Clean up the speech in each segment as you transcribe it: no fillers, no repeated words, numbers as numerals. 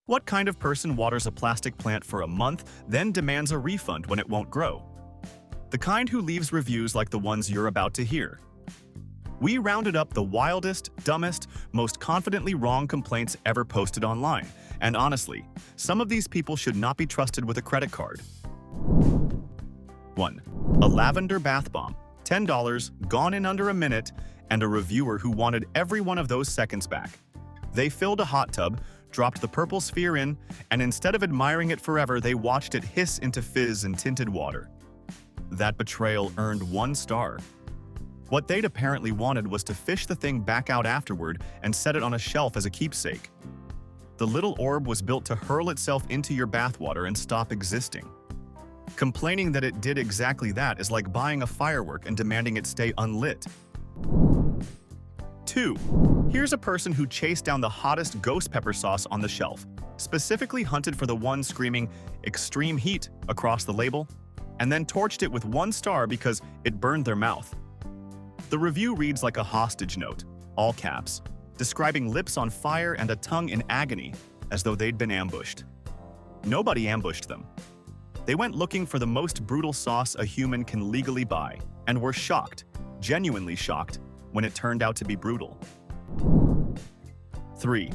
What kind of person waters a plastic plant for a month, then demands a refund when it won't grow? The kind who leaves reviews like the ones you're about to hear. We rounded up the wildest, dumbest, most confidently wrong complaints ever posted online, and honestly, some of these people should not be trusted with a credit card. 1. A lavender bath bomb, $10, gone in under a minute, and a reviewer who wanted every one of those seconds back. They filled a hot tub, dropped the purple sphere in, and instead of admiring it forever, they watched it hiss into fizz and tinted water. That betrayal earned 1 star. What they'd apparently wanted was to fish the thing back out afterward and set it on a shelf as a keepsake. The little orb was built to hurl itself into your bathwater and stop existing. Complaining that it did exactly that is like buying a firework and demanding it stay unlit. 2. Here's a person who chased down the hottest ghost pepper sauce on the shelf, specifically hunted for the one screaming "extreme heat" across the label, and then torched it with 1 star because it burned their mouth. The review reads like a hostage note, all caps, describing lips on fire and a tongue in agony, as though they'd been ambushed. Nobody ambushed them. They went looking for the most brutal sauce a human can legally buy, and were shocked, genuinely shocked, when it turned out to be brutal. 3.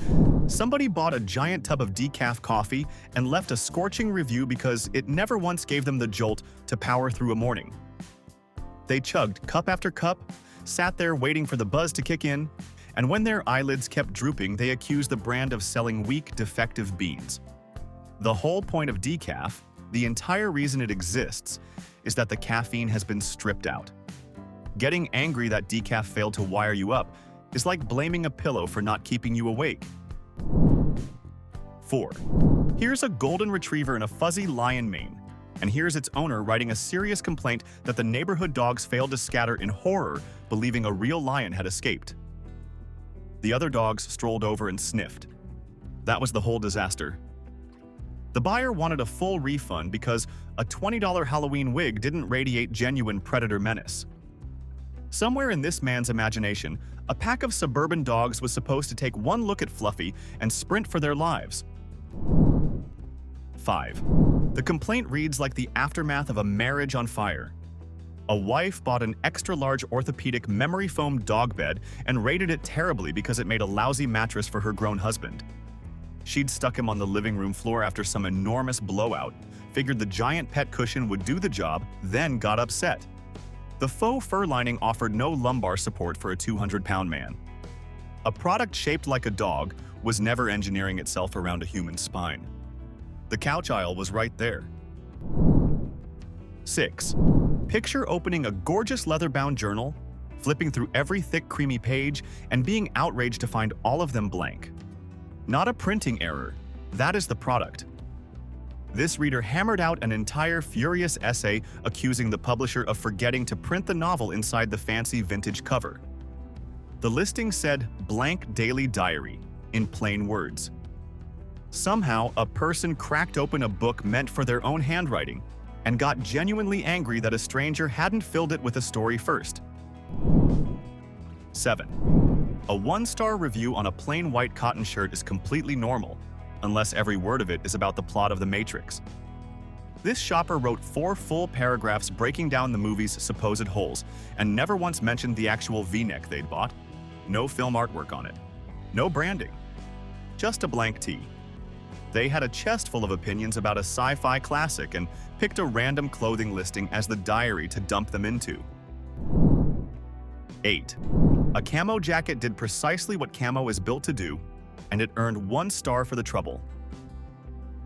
Somebody bought a giant tub of decaf coffee and left a scorching review because it never once gave them the jolt to power through a morning. They chugged cup after cup, sat there waiting for the buzz to kick in, and when their eyelids kept drooping, they accused the brand of selling weak, defective beans. The whole point of decaf, the entire reason it exists, is that the caffeine has been stripped out. Getting angry that decaf failed to wire you up is like blaming a pillow for not keeping you awake. 4. Here's a golden retriever in a fuzzy lion mane, and here's its owner writing a serious complaint that the neighborhood dogs failed to scatter in horror, believing a real lion had escaped. The other dogs strolled over and sniffed. That was the whole disaster. The buyer wanted a full refund because a $20 Halloween wig didn't radiate genuine predator menace. Somewhere in this man's imagination, a pack of suburban dogs was supposed to take one look at Fluffy and sprint for their lives. 5. The complaint reads like the aftermath of a marriage on fire. A wife bought an extra-large orthopedic memory foam dog bed and rated it terribly because it made a lousy mattress for her grown husband. She'd stuck him on the living room floor after some enormous blowout, figured the giant pet cushion would do the job, then got upset. The faux fur lining offered no lumbar support for a 200-pound man. A product shaped like a dog was never engineering itself around a human spine. The couch aisle was right there. 6. Picture opening a gorgeous leather-bound journal, flipping through every thick, creamy page, and being outraged to find all of them blank. Not a printing error, that is the product. This reader hammered out an entire furious essay accusing the publisher of forgetting to print the novel inside the fancy vintage cover. The listing said "blank daily diary" in plain words. Somehow, a person cracked open a book meant for their own handwriting and got genuinely angry that a stranger hadn't filled it with a story first. 7. A 1-star review on a plain white cotton shirt is completely normal, unless every word of it is about the plot of The Matrix. This shopper wrote 4 full paragraphs breaking down the movie's supposed holes, and never once mentioned the actual V-neck they'd bought. No film artwork on it. No branding. Just a blank tee. They had a chest full of opinions about a sci-fi classic and picked a random clothing listing as the diary to dump them into. 8. A camo jacket did precisely what camo is built to do, and it earned 1 star for the trouble.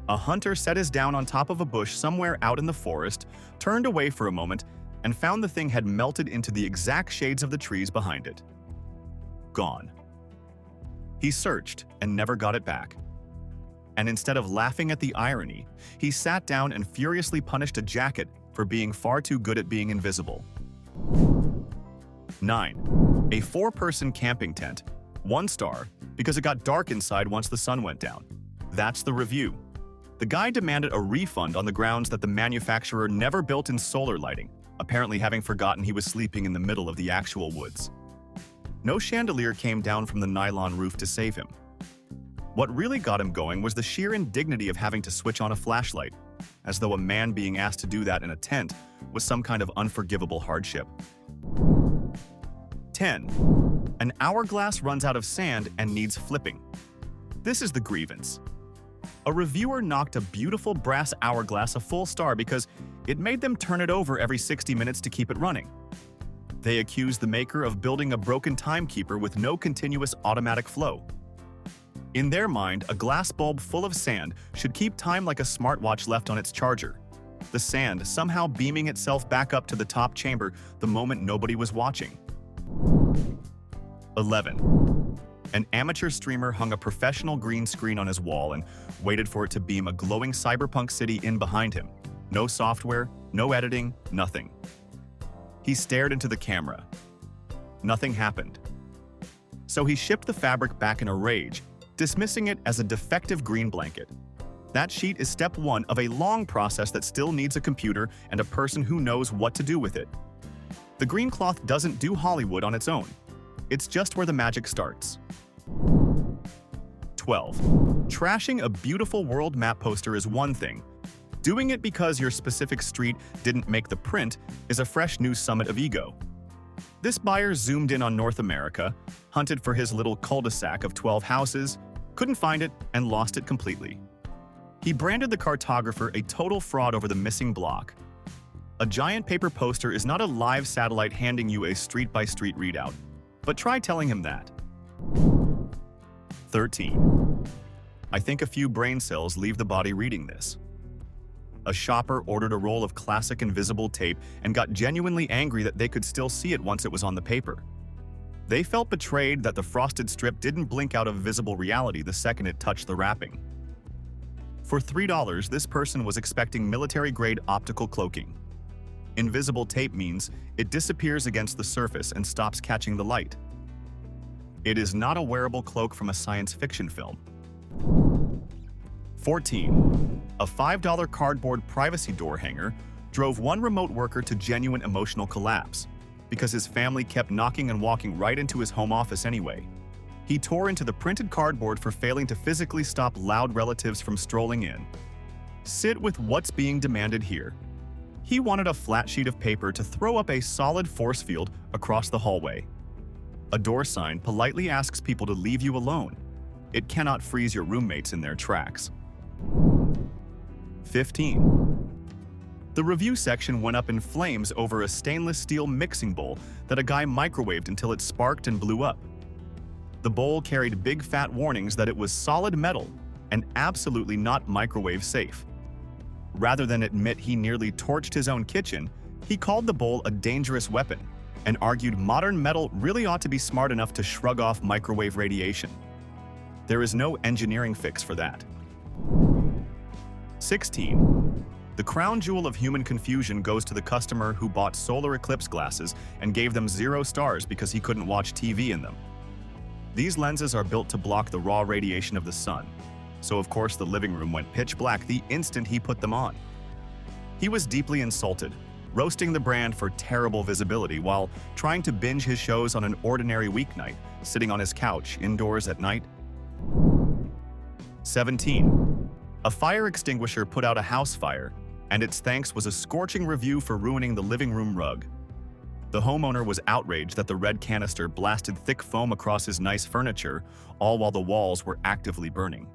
A hunter set his down on top of a bush somewhere out in the forest, turned away for a moment, and found the thing had melted into the exact shades of the trees behind it. Gone. He searched and never got it back. And instead of laughing at the irony, he sat down and furiously punished a jacket for being far too good at being invisible. 9. A 4-person camping tent, 1 star, because it got dark inside once the sun went down. That's the review. The guy demanded a refund on the grounds that the manufacturer never built in solar lighting, apparently having forgotten he was sleeping in the middle of the actual woods. No chandelier came down from the nylon roof to save him. What really got him going was the sheer indignity of having to switch on a flashlight, as though a man being asked to do that in a tent was some kind of unforgivable hardship. 10. An hourglass runs out of sand and needs flipping. This is the grievance. A reviewer knocked a beautiful brass hourglass a full star because it made them turn it over every 60 minutes to keep it running. They accused the maker of building a broken timekeeper with no continuous automatic flow. In their mind, a glass bulb full of sand should keep time like a smartwatch left on its charger, the sand somehow beaming itself back up to the top chamber the moment nobody was watching. 11. An amateur streamer hung a professional green screen on his wall and waited for it to beam a glowing cyberpunk city in behind him. No software, no editing, nothing. He stared into the camera. Nothing happened. So he shipped the fabric back in a rage, dismissing it as a defective green blanket. That sheet is step 1 of a long process that still needs a computer and a person who knows what to do with it. The green cloth doesn't do Hollywood on its own. It's just where the magic starts. 12. Trashing a beautiful world map poster is one thing. Doing it because your specific street didn't make the print is a fresh new summit of ego. This buyer zoomed in on North America, hunted for his little cul-de-sac of 12 houses, couldn't find it, and lost it completely. He branded the cartographer a total fraud over the missing block. A giant paper poster is not a live satellite handing you a street-by-street readout, but try telling him that. 13. I think a few brain cells leave the body reading this. A shopper ordered a roll of classic invisible tape and got genuinely angry that they could still see it once it was on the paper. They felt betrayed that the frosted strip didn't blink out of visible reality the second it touched the wrapping. For $3, this person was expecting military-grade optical cloaking. Invisible tape means it disappears against the surface and stops catching the light. It is not a wearable cloak from a science fiction film. 14. A $5 cardboard privacy door hanger drove one remote worker to genuine emotional collapse because his family kept knocking and walking right into his home office anyway. He tore into the printed cardboard for failing to physically stop loud relatives from strolling in. Sit with what's being demanded here. He wanted a flat sheet of paper to throw up a solid force field across the hallway. A door sign politely asks people to leave you alone. It cannot freeze your roommates in their tracks. 15. The review section went up in flames over a stainless steel mixing bowl that a guy microwaved until it sparked and blew up. The bowl carried big fat warnings that it was solid metal and absolutely not microwave safe. Rather than admit he nearly torched his own kitchen, he called the bowl a dangerous weapon and argued modern metal really ought to be smart enough to shrug off microwave radiation. There is no engineering fix for that. 16. The crown jewel of human confusion goes to the customer who bought solar eclipse glasses and gave them 0 stars because he couldn't watch TV in them. These lenses are built to block the raw radiation of the sun, so of course the living room went pitch black the instant he put them on. He was deeply insulted, roasting the brand for terrible visibility while trying to binge his shows on an ordinary weeknight, sitting on his couch indoors at night. 17. A fire extinguisher put out a house fire, and its thanks was a scorching review for ruining the living room rug. The homeowner was outraged that the red canister blasted thick foam across his nice furniture, all while the walls were actively burning.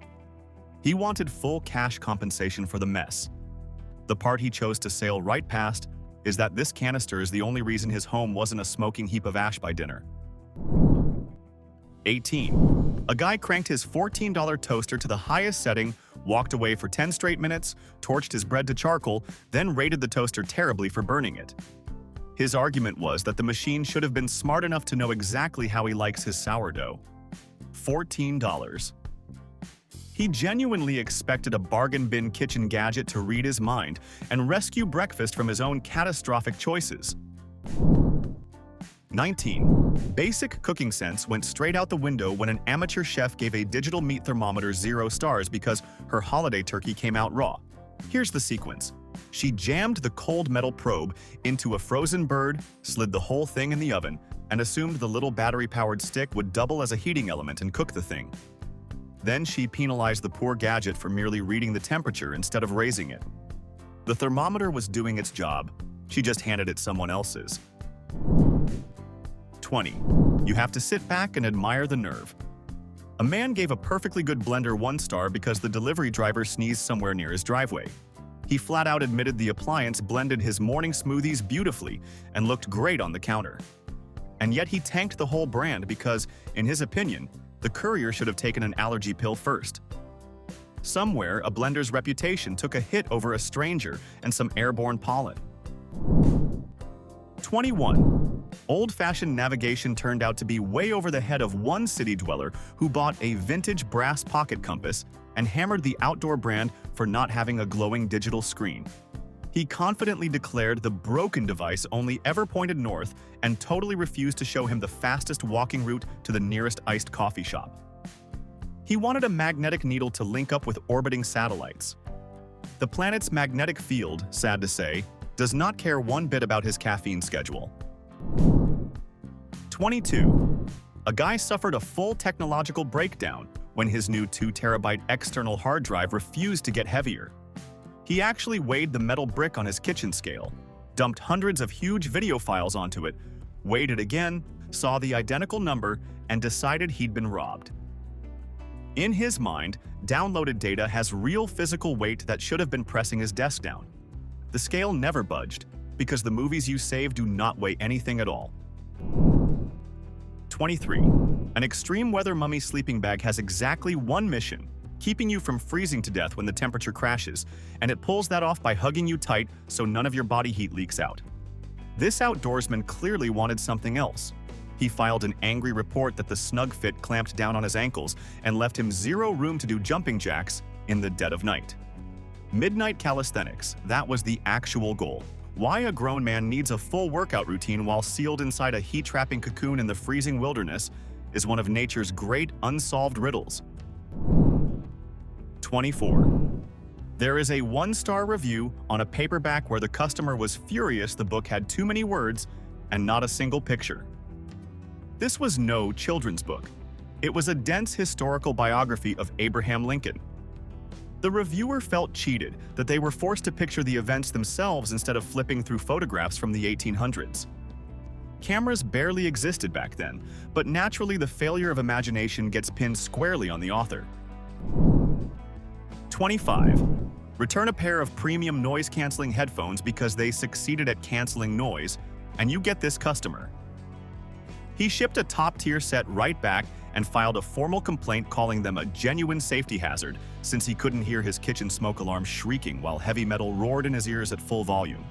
He wanted full cash compensation for the mess. The part he chose to sail right past is that this canister is the only reason his home wasn't a smoking heap of ash by dinner. 18. A guy cranked his $14 toaster to the highest setting, walked away for 10 straight minutes, torched his bread to charcoal, then rated the toaster terribly for burning it. His argument was that the machine should have been smart enough to know exactly how he likes his sourdough. $14. He genuinely expected a bargain bin kitchen gadget to read his mind and rescue breakfast from his own catastrophic choices. 19. Basic cooking sense went straight out the window when an amateur chef gave a digital meat thermometer 0 stars because her holiday turkey came out raw. Here's the sequence. She jammed the cold metal probe into a frozen bird, slid the whole thing in the oven, and assumed the little battery-powered stick would double as a heating element and cook the thing. Then she penalized the poor gadget for merely reading the temperature instead of raising it. The thermometer was doing its job. She just handed it someone else's. 20. You have to sit back and admire the nerve. A man gave a perfectly good blender 1 star because the delivery driver sneezed somewhere near his driveway. He flat out admitted the appliance blended his morning smoothies beautifully and looked great on the counter. And yet he tanked the whole brand because, in his opinion, the courier should have taken an allergy pill first. Somewhere, a blender's reputation took a hit over a stranger and some airborne pollen. 21. Old-fashioned navigation turned out to be way over the head of one city dweller who bought a vintage brass pocket compass and hammered the outdoor brand for not having a glowing digital screen. He confidently declared the broken device only ever pointed north and totally refused to show him the fastest walking route to the nearest iced coffee shop. He wanted a magnetic needle to link up with orbiting satellites. The planet's magnetic field, sad to say, does not care one bit about his caffeine schedule. 22. A guy suffered a full technological breakdown when his new 2-terabyte external hard drive refused to get heavier. He actually weighed the metal brick on his kitchen scale, dumped hundreds of huge video files onto it, weighed it again, saw the identical number, and decided he'd been robbed. In his mind, downloaded data has real physical weight that should have been pressing his desk down. The scale never budged, because the movies you save do not weigh anything at all. 23. An extreme weather mummy sleeping bag has exactly one mission: keeping you from freezing to death when the temperature crashes, and it pulls that off by hugging you tight so none of your body heat leaks out. This outdoorsman clearly wanted something else. He filed an angry report that the snug fit clamped down on his ankles and left him zero room to do jumping jacks in the dead of night. Midnight calisthenics, that was the actual goal. Why a grown man needs a full workout routine while sealed inside a heat-trapping cocoon in the freezing wilderness is one of nature's great unsolved riddles. 24. There is a 1-star review on a paperback where the customer was furious the book had too many words and not a single picture. This was no children's book. It was a dense historical biography of Abraham Lincoln. The reviewer felt cheated that they were forced to picture the events themselves instead of flipping through photographs from the 1800s. Cameras barely existed back then, but naturally the failure of imagination gets pinned squarely on the author. 25. Return a pair of premium noise-canceling headphones because they succeeded at canceling noise, and you get this customer. He shipped a top-tier set right back and filed a formal complaint calling them a genuine safety hazard since he couldn't hear his kitchen smoke alarm shrieking while heavy metal roared in his ears at full volume.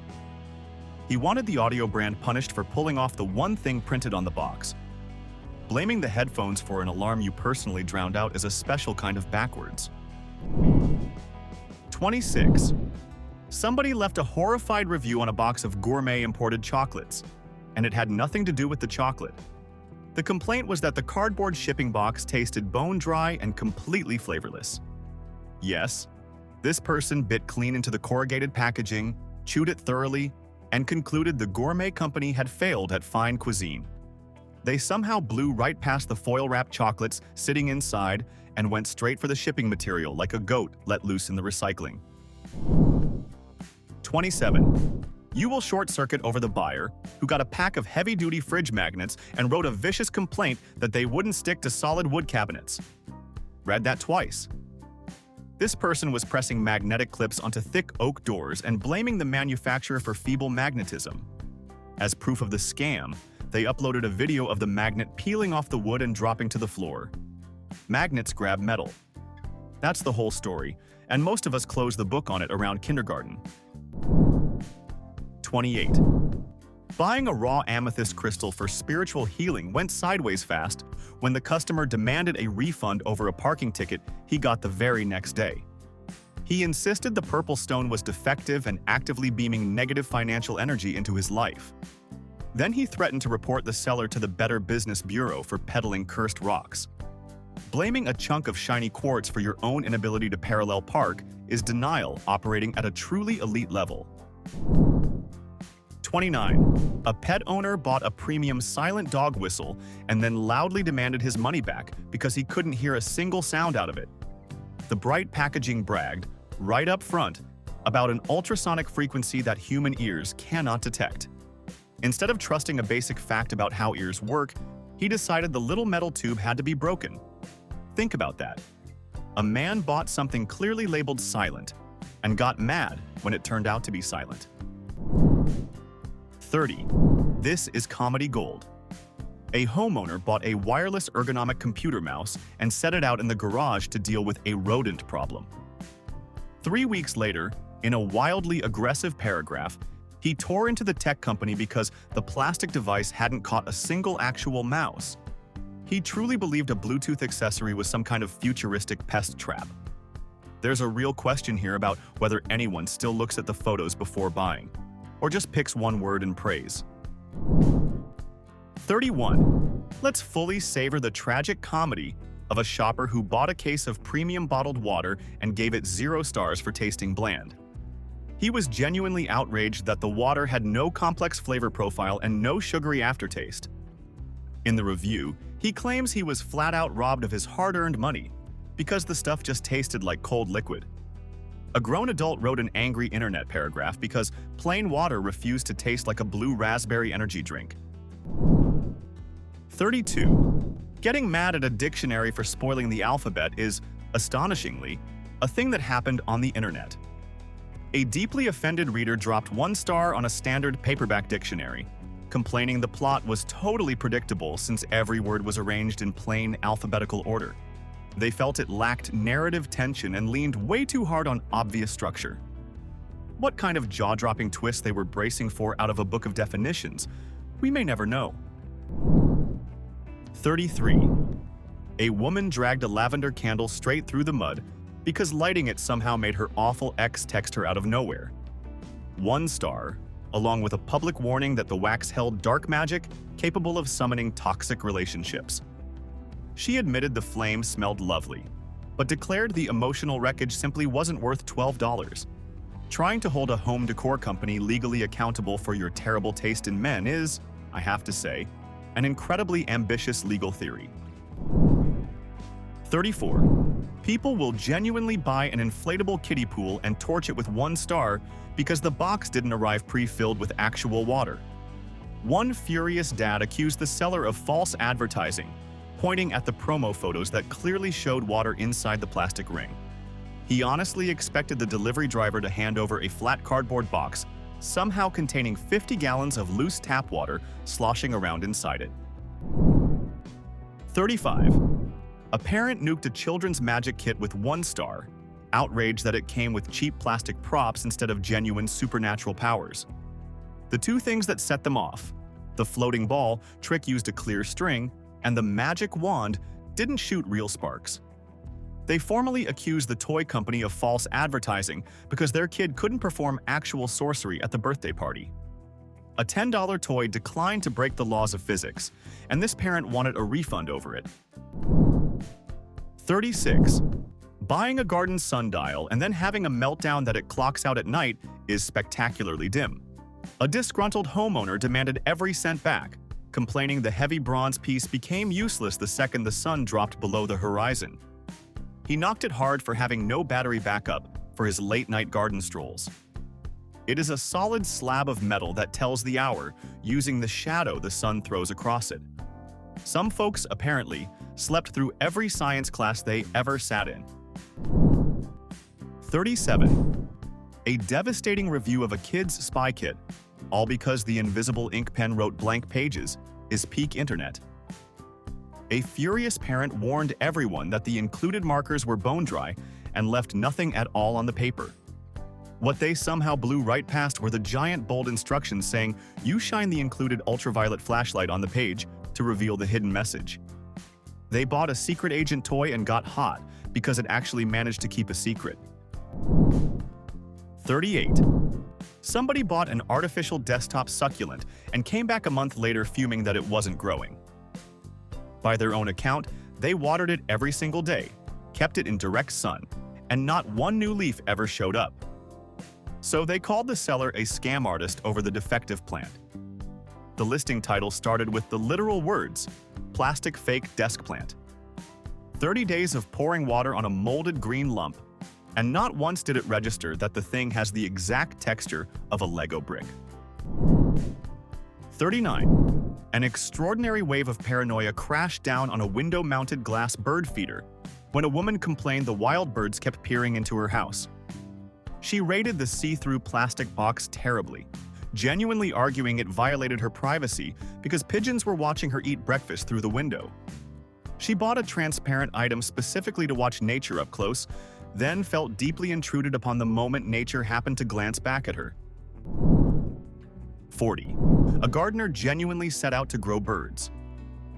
He wanted the audio brand punished for pulling off the one thing printed on the box. Blaming the headphones for an alarm you personally drowned out is a special kind of backwards. 26. Somebody left a horrified review on a box of gourmet imported chocolates, and it had nothing to do with the chocolate. The complaint was that the cardboard shipping box tasted bone-dry and completely flavorless. Yes, this person bit clean into the corrugated packaging, chewed it thoroughly, and concluded the gourmet company had failed at fine cuisine. They somehow blew right past the foil-wrapped chocolates sitting inside and went straight for the shipping material like a goat let loose in the recycling. 27. You will short-circuit over the buyer, who got a pack of heavy-duty fridge magnets and wrote a vicious complaint that they wouldn't stick to solid wood cabinets. Read that twice. This person was pressing magnetic clips onto thick oak doors and blaming the manufacturer for feeble magnetism. As proof of the scam, they uploaded a video of the magnet peeling off the wood and dropping to the floor. Magnets grab metal. That's the whole story, and most of us close the book on it around kindergarten. 28. Buying a raw amethyst crystal for spiritual healing went sideways fast when the customer demanded a refund over a parking ticket he got the very next day. He insisted the purple stone was defective and actively beaming negative financial energy into his life. Then he threatened to report the seller to the Better Business Bureau for peddling cursed rocks. Blaming a chunk of shiny quartz for your own inability to parallel park is denial operating at a truly elite level. 29. A pet owner bought a premium silent dog whistle and then loudly demanded his money back because he couldn't hear a single sound out of it. The bright packaging bragged, right up front, about an ultrasonic frequency that human ears cannot detect. Instead of trusting a basic fact about how ears work, he decided the little metal tube had to be broken. Think about that. A man bought something clearly labeled silent and got mad when it turned out to be silent. 30. This is comedy gold. A homeowner bought a wireless ergonomic computer mouse and set it out in the garage to deal with a rodent problem. 3 weeks later, in a wildly aggressive paragraph, he tore into the tech company because the plastic device hadn't caught a single actual mouse. He truly believed a Bluetooth accessory was some kind of futuristic pest trap. There's a real question here about whether anyone still looks at the photos before buying, or just picks one word and praise. 31. Let's fully savor the tragic comedy of a shopper who bought a case of premium bottled water and gave it 0 stars for tasting bland. He was genuinely outraged that the water had no complex flavor profile and no sugary aftertaste. In the review, he claims he was flat out robbed of his hard-earned money because the stuff just tasted like cold liquid. A grown adult wrote an angry internet paragraph because plain water refused to taste like a blue raspberry energy drink. 32. Getting mad at a dictionary for spoiling the alphabet is, astonishingly, a thing that happened on the internet. A deeply offended reader dropped 1 star on a standard paperback dictionary, complaining the plot was totally predictable since every word was arranged in plain alphabetical order. They felt it lacked narrative tension and leaned way too hard on obvious structure. What kind of jaw-dropping twist they were bracing for out of a book of definitions, we may never know. 33. A woman dragged a lavender candle straight through the mud because lighting it somehow made her awful ex text her out of nowhere. 1 star, along with a public warning that the wax held dark magic capable of summoning toxic relationships. She admitted the flame smelled lovely, but declared the emotional wreckage simply wasn't worth $12. Trying to hold a home decor company legally accountable for your terrible taste in men is, I have to say, an incredibly ambitious legal theory. 34. People will genuinely buy an inflatable kiddie pool and torch it with 1 star because the box didn't arrive pre-filled with actual water. One furious dad accused the seller of false advertising, pointing at the promo photos that clearly showed water inside the plastic ring. He honestly expected the delivery driver to hand over a flat cardboard box, somehow containing 50 gallons of loose tap water sloshing around inside it. 35. A parent nuked a children's magic kit with 1 star, outraged that it came with cheap plastic props instead of genuine supernatural powers. The 2 things that set them off, the floating ball trick used a clear string, and the magic wand didn't shoot real sparks. They formally accused the toy company of false advertising because their kid couldn't perform actual sorcery at the birthday party. A $10 toy declined to break the laws of physics, and this parent wanted a refund over it. 36. Buying a garden sundial and then having a meltdown that it clocks out at night is spectacularly dim. A disgruntled homeowner demanded every cent back, complaining the heavy bronze piece became useless the second the sun dropped below the horizon. He knocked it hard for having no battery backup for his late-night garden strolls. It is a solid slab of metal that tells the hour using the shadow the sun throws across it. Some folks, apparently, slept through every science class they ever sat in. 37. A devastating review of a kid's spy kit, all because the invisible ink pen wrote blank pages, is peak internet. A furious parent warned everyone that the included markers were bone dry and left nothing at all on the paper. What they somehow blew right past were the giant bold instructions saying, "You shine the included ultraviolet flashlight on the page to reveal the hidden message." They bought a secret agent toy and got hot because it actually managed to keep a secret. 38. Somebody bought an artificial desktop succulent and came back a month later fuming that it wasn't growing. By their own account, they watered it every single day, kept it in direct sun, and not one new leaf ever showed up. So they called the seller a scam artist over the defective plant. The listing title started with the literal words, "Plastic fake desk plant." 30 days of pouring water on a molded green lump, and not once did it register that the thing has the exact texture of a Lego brick. 39. An extraordinary wave of paranoia crashed down on a window-mounted glass bird feeder when a woman complained the wild birds kept peering into her house. She rated the see-through plastic box terribly, genuinely arguing it violated her privacy because pigeons were watching her eat breakfast through the window. She bought a transparent item specifically to watch nature up close, then felt deeply intruded upon the moment nature happened to glance back at her. 40. A gardener genuinely set out to grow birds.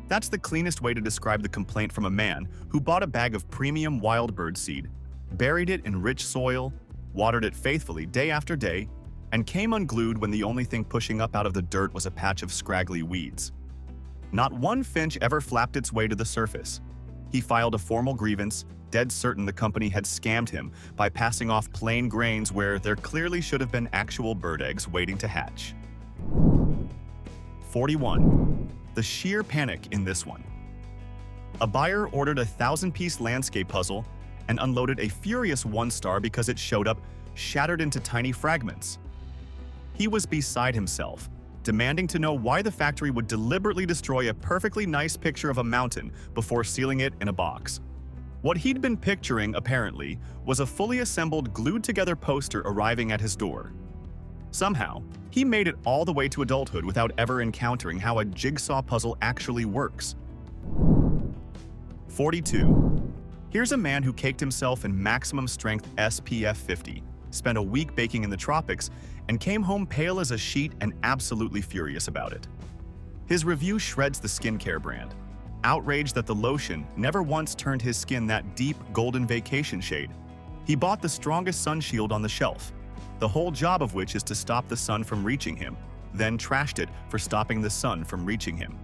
That's the cleanest way to describe the complaint from a man who bought a bag of premium wild bird seed, buried it in rich soil, watered it faithfully day after day, and came unglued when the only thing pushing up out of the dirt was a patch of scraggly weeds. Not one finch ever flapped its way to the surface. He filed a formal grievance, dead certain the company had scammed him by passing off plain grains where there clearly should have been actual bird eggs waiting to hatch. 41. The sheer panic in this one. A buyer ordered a 1,000-piece landscape puzzle and unloaded a furious 1-star because it showed up shattered into tiny fragments. He was beside himself, demanding to know why the factory would deliberately destroy a perfectly nice picture of a mountain before sealing it in a box. What he'd been picturing, apparently, was a fully assembled, glued-together poster arriving at his door. Somehow, he made it all the way to adulthood without ever encountering how a jigsaw puzzle actually works. 42. Here's a man who caked himself in maximum strength SPF 50, spent a week baking in the tropics, and came home pale as a sheet and absolutely furious about it. His review shreds the skincare brand, outraged that the lotion never once turned his skin that deep golden vacation shade. He bought the strongest sun shield on the shelf, the whole job of which is to stop the sun from reaching him, then trashed it for stopping the sun from reaching him.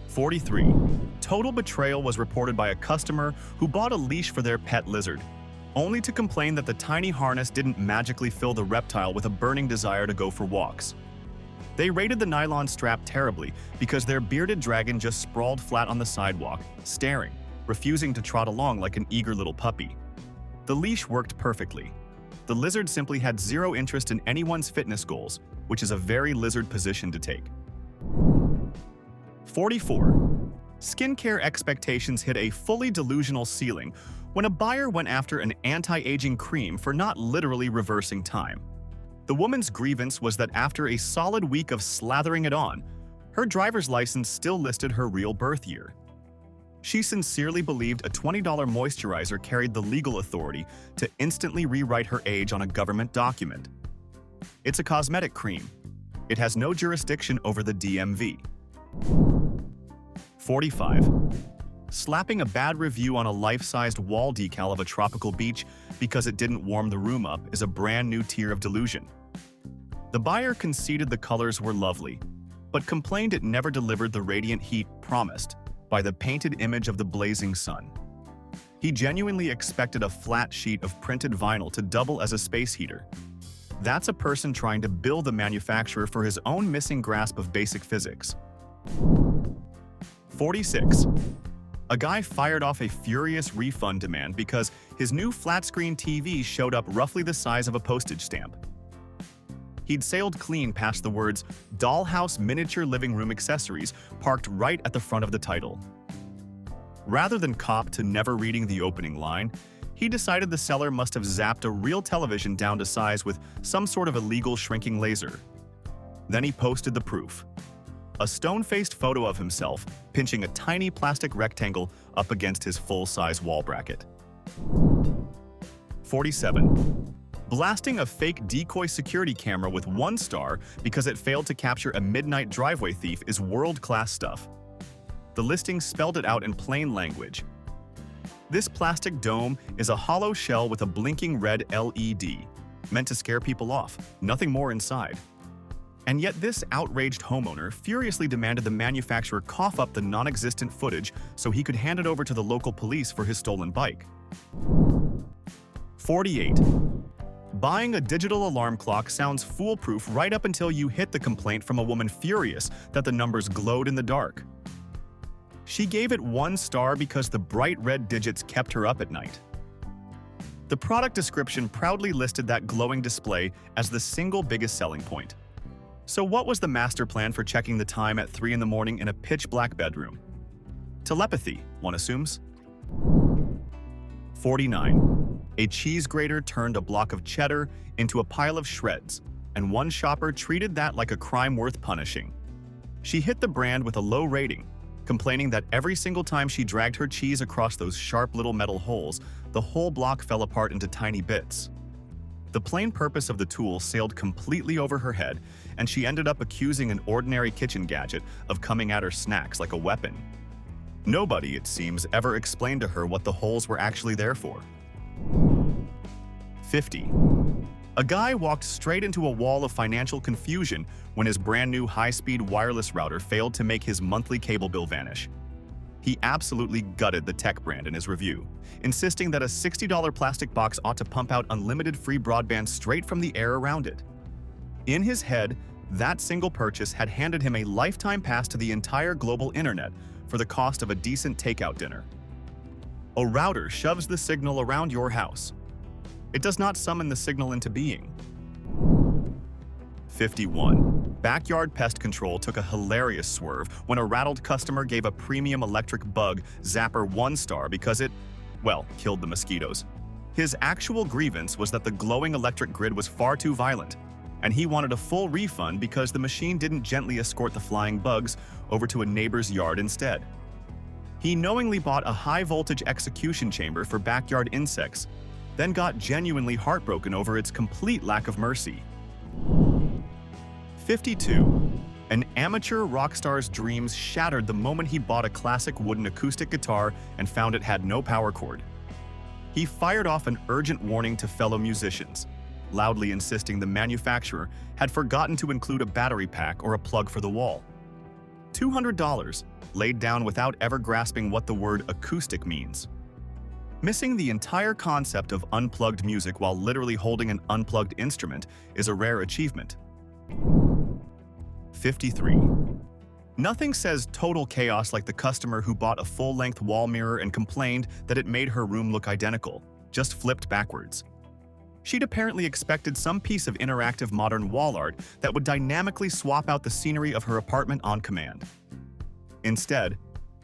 43. Total betrayal was reported by a customer who bought a leash for their pet lizard, only to complain that the tiny harness didn't magically fill the reptile with a burning desire to go for walks. They rated the nylon strap terribly because their bearded dragon just sprawled flat on the sidewalk, staring, refusing to trot along like an eager little puppy. The leash worked perfectly. The lizard simply had zero interest in anyone's fitness goals, which is a very lizard position to take. 44. Skincare expectations hit a fully delusional ceiling when a buyer went after an anti-aging cream for not literally reversing time. The woman's grievance was that after a solid week of slathering it on, her driver's license still listed her real birth year. She sincerely believed a $20 moisturizer carried the legal authority to instantly rewrite her age on a government document. It's a cosmetic cream. It has no jurisdiction over the DMV. 45. Slapping a bad review on a life-sized wall decal of a tropical beach because it didn't warm the room up is a brand new tier of delusion. The buyer conceded the colors were lovely, but complained it never delivered the radiant heat promised by the painted image of the blazing sun. He genuinely expected a flat sheet of printed vinyl to double as a space heater. That's a person trying to bill the manufacturer for his own missing grasp of basic physics. 46. A guy fired off a furious refund demand because his new flat-screen TV showed up roughly the size of a postage stamp. He'd sailed clean past the words "Dollhouse Miniature Living Room Accessories" parked right at the front of the title. Rather than cop to never reading the opening line, he decided the seller must have zapped a real television down to size with some sort of illegal shrinking laser. Then he posted the proof. A stone-faced photo of himself pinching a tiny plastic rectangle up against his full-size wall bracket. 47. Blasting a fake decoy security camera with 1 star because it failed to capture a midnight driveway thief is world-class stuff. The listing spelled it out in plain language. This plastic dome is a hollow shell with a blinking red LED, meant to scare people off, nothing more inside. And yet this outraged homeowner furiously demanded the manufacturer cough up the non-existent footage so he could hand it over to the local police for his stolen bike. 48. Buying a digital alarm clock sounds foolproof right up until you hit the complaint from a woman furious that the numbers glowed in the dark. She gave it 1 star because the bright red digits kept her up at night. The product description proudly listed that glowing display as the single biggest selling point. So what was the master plan for checking the time at 3 in the morning in a pitch-black bedroom? Telepathy, one assumes. 49. A cheese grater turned a block of cheddar into a pile of shreds, and one shopper treated that like a crime worth punishing. She hit the brand with a low rating, complaining that every single time she dragged her cheese across those sharp little metal holes, the whole block fell apart into tiny bits. The plain purpose of the tool sailed completely over her head, and she ended up accusing an ordinary kitchen gadget of coming at her snacks like a weapon. Nobody, it seems, ever explained to her what the holes were actually there for. 50. A guy walked straight into a wall of financial confusion when his brand new high-speed wireless router failed to make his monthly cable bill vanish. He absolutely gutted the tech brand in his review, insisting that a $60 plastic box ought to pump out unlimited free broadband straight from the air around it. In his head, that single purchase had handed him a lifetime pass to the entire global internet for the cost of a decent takeout dinner. A router shoves the signal around your house. It does not summon the signal into being. 51. Backyard pest control took a hilarious swerve when a rattled customer gave a premium electric bug zapper 1 star because it, well, killed the mosquitoes. His actual grievance was that the glowing electric grid was far too violent, and he wanted a full refund because the machine didn't gently escort the flying bugs over to a neighbor's yard instead. He knowingly bought a high-voltage execution chamber for backyard insects, then got genuinely heartbroken over its complete lack of mercy. 52. An amateur rock star's dreams shattered the moment he bought a classic wooden acoustic guitar and found it had no power cord. He fired off an urgent warning to fellow musicians, loudly insisting the manufacturer had forgotten to include a battery pack or a plug for the wall. $200, laid down without ever grasping what the word acoustic means. Missing the entire concept of unplugged music while literally holding an unplugged instrument is a rare achievement. 53. Nothing says total chaos like the customer who bought a full-length wall mirror and complained that it made her room look identical, just flipped backwards. She'd apparently expected some piece of interactive modern wall art that would dynamically swap out the scenery of her apartment on command. Instead,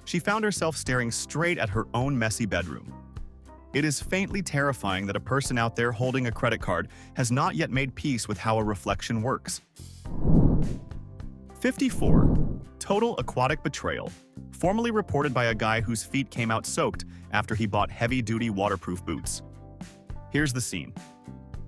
she found herself staring straight at her own messy bedroom. It is faintly terrifying that a person out there holding a credit card has not yet made peace with how a reflection works. 54. Total aquatic betrayal, formerly reported by a guy whose feet came out soaked after he bought heavy-duty waterproof boots. Here's the scene.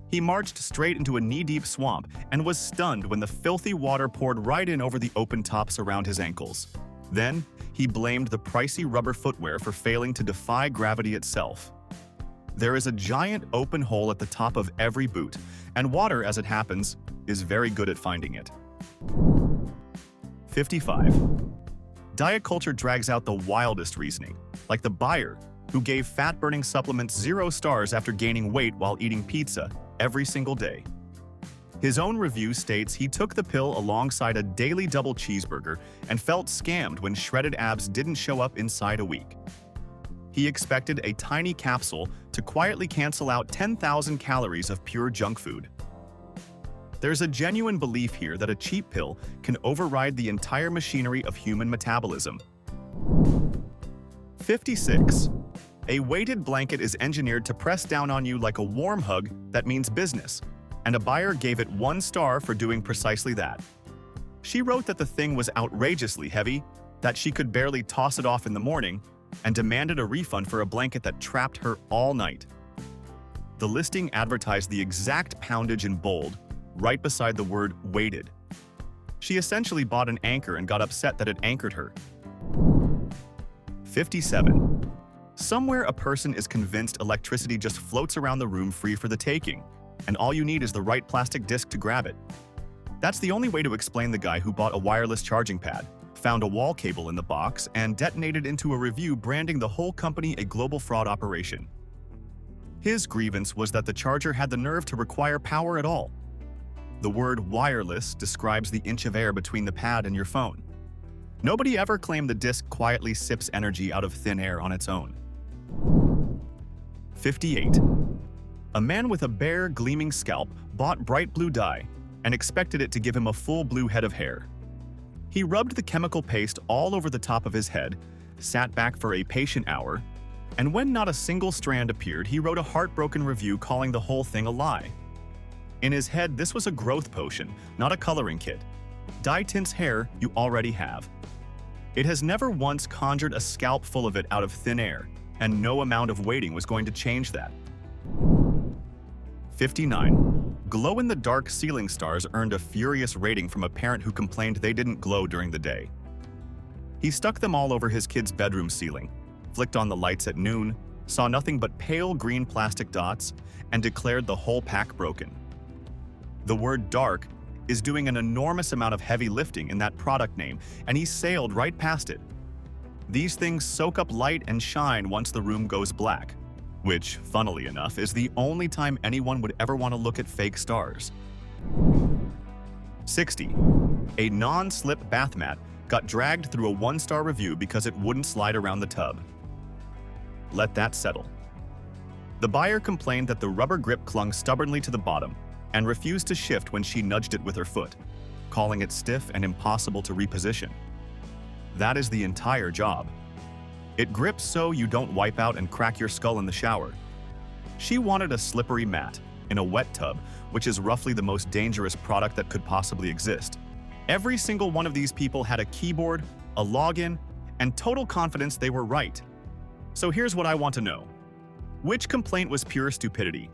He marched straight into a knee-deep swamp and was stunned when the filthy water poured right in over the open tops around his ankles. Then, he blamed the pricey rubber footwear for failing to defy gravity itself. There is a giant open hole at the top of every boot, and water, as it happens, is very good at finding it. 55. Diet culture drags out the wildest reasoning, like the buyer who gave fat-burning supplements 0 stars after gaining weight while eating pizza every single day. His own review states he took the pill alongside a daily double cheeseburger and felt scammed when shredded abs didn't show up inside a week. He expected a tiny capsule to quietly cancel out 10,000 calories of pure junk food. There's a genuine belief here that a cheap pill can override the entire machinery of human metabolism. 56. A weighted blanket is engineered to press down on you like a warm hug that means business, and a buyer gave it 1 star for doing precisely that. She wrote that the thing was outrageously heavy, that she could barely toss it off in the morning, and demanded a refund for a blanket that trapped her all night. The listing advertised the exact poundage in bold, right beside the word weighted. She essentially bought an anchor and got upset that it anchored her. 57. Somewhere a person is convinced electricity just floats around the room free for the taking, and all you need is the right plastic disc to grab it. That's the only way to explain the guy who bought a wireless charging pad, found a wall cable in the box, and detonated into a review branding the whole company a global fraud operation. His grievance was that the charger had the nerve to require power at all. The word wireless describes the inch of air between the pad and your phone. Nobody ever claimed the disc quietly sips energy out of thin air on its own. 58. A man with a bare, gleaming scalp bought bright blue dye and expected it to give him a full blue head of hair. He rubbed the chemical paste all over the top of his head, sat back for a patient hour, and when not a single strand appeared, he wrote a heartbroken review calling the whole thing a lie. In his head, this was a growth potion, not a coloring kit. Dye tints hair you already have. It has never once conjured a scalp full of it out of thin air, and no amount of waiting was going to change that. 59. Glow-in-the-dark ceiling stars earned a furious rating from a parent who complained they didn't glow during the day. He stuck them all over his kid's bedroom ceiling, flicked on the lights at noon, saw nothing but pale green plastic dots, and declared the whole pack broken. The word dark is doing an enormous amount of heavy lifting in that product name, and he sailed right past it. These things soak up light and shine once the room goes black, which, funnily enough, is the only time anyone would ever want to look at fake stars. 60. A non-slip bath mat got dragged through a 1-star review because it wouldn't slide around the tub. Let that settle. The buyer complained that the rubber grip clung stubbornly to the bottom and refused to shift when she nudged it with her foot, calling it stiff and impossible to reposition. That is the entire job. It grips so you don't wipe out and crack your skull in the shower. She wanted a slippery mat in a wet tub, which is roughly the most dangerous product that could possibly exist. Every single one of these people had a keyboard, a login, and total confidence they were right. So here's what I want to know. Which complaint was pure stupidity?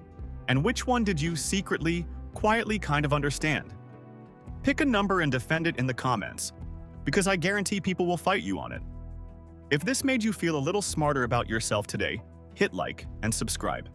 And which one did you secretly, quietly kind of understand? Pick a number and defend it in the comments, because I guarantee people will fight you on it. If this made you feel a little smarter about yourself today, hit like and subscribe.